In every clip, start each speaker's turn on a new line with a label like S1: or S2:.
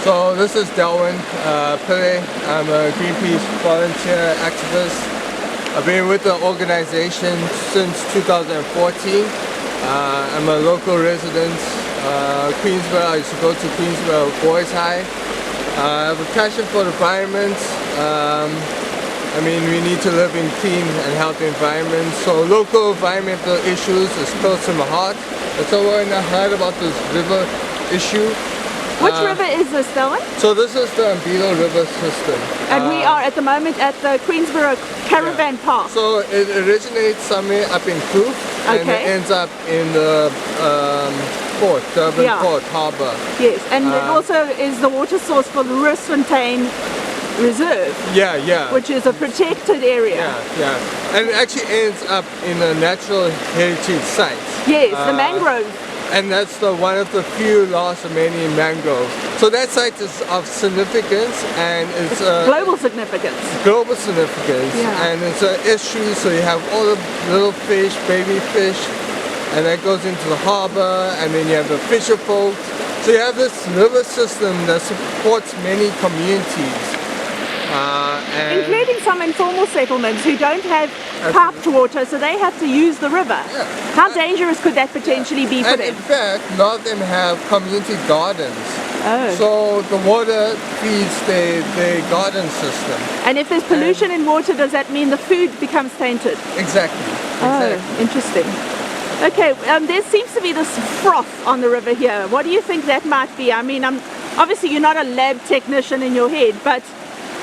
S1: So this is Delwyn, Pillay. I'm a Greenpeace volunteer activist. I've been with the organization since 2014. I'm a local resident. Queensburgh, I used to go to Queensburgh Boys High. I have a passion for the environment. I mean, we need to live in clean and healthy environments. So local environmental issues is close to my heart. And so when I heard about this river issue.
S2: Which river is this, Delwyn?
S1: So this is the uMbilo river system.
S2: And we are at the moment at the Queensburgh Caravan Park.
S1: So it originates somewhere up in Kloof, and it ends up in the port, Durban port, harbour.
S2: Yes, and it also is the water source for the Fontaine Reserve. Which is a protected area.
S1: And it actually ends up in a natural heritage site.
S2: Yes, the mangrove.
S1: And that's one of the few last remaining mangroves. So that site is of significance, and it's
S2: global significance.
S1: Global significance, and it's an estuary, so you have all the little fish, baby fish, and that goes into the harbour, and then you have the fisher folk. So you have this river system that supports many communities.
S2: Including some informal settlements who don't have piped water, so they have to use the river. How dangerous could that potentially be for them?
S1: In fact, a lot of them have community gardens. So the water feeds their garden system.
S2: And if there's pollution in water, does that mean the food becomes tainted?
S1: Exactly.
S2: Interesting. Okay, there seems to be this froth on the river here. What do you think that might be? I mean, obviously you're not a lab technician in your head, but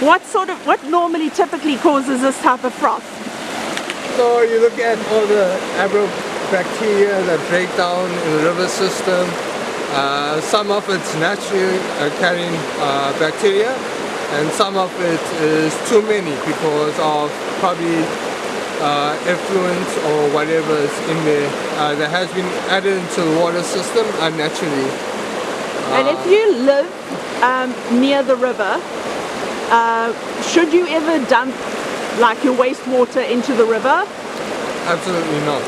S2: what normally typically causes this type of froth?
S1: So you look at all the bacteria that break down in the river system. Some of it's naturally carrying bacteria, and some of it is too many because of probably effluent or whatever is in there that has been added into the water system unnaturally.
S2: And if you live near the river, should you ever dump like your wastewater into the river?
S1: Absolutely not.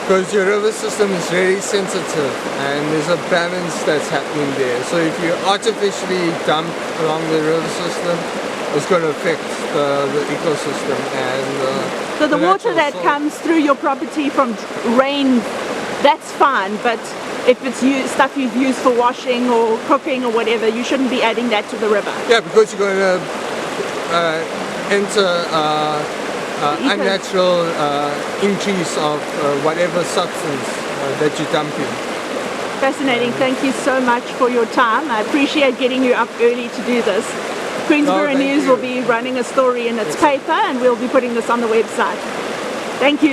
S1: Because your river system is very sensitive and there's a balance that's happening there. So if you artificially dump along the river system, it's going to affect the ecosystem. And
S2: so the water that comes through your property from rain, that's fine, but if it's stuff you've used for washing or cooking or whatever, you shouldn't be adding that to the river.
S1: Yeah, because you're going to enter unnatural increase of whatever substance that you're dumping.
S2: Fascinating. Thank you so much for your time. I appreciate getting you up early to do this. Queensburgh News will be running a story in its paper, and we'll be putting this on the website. Thank you.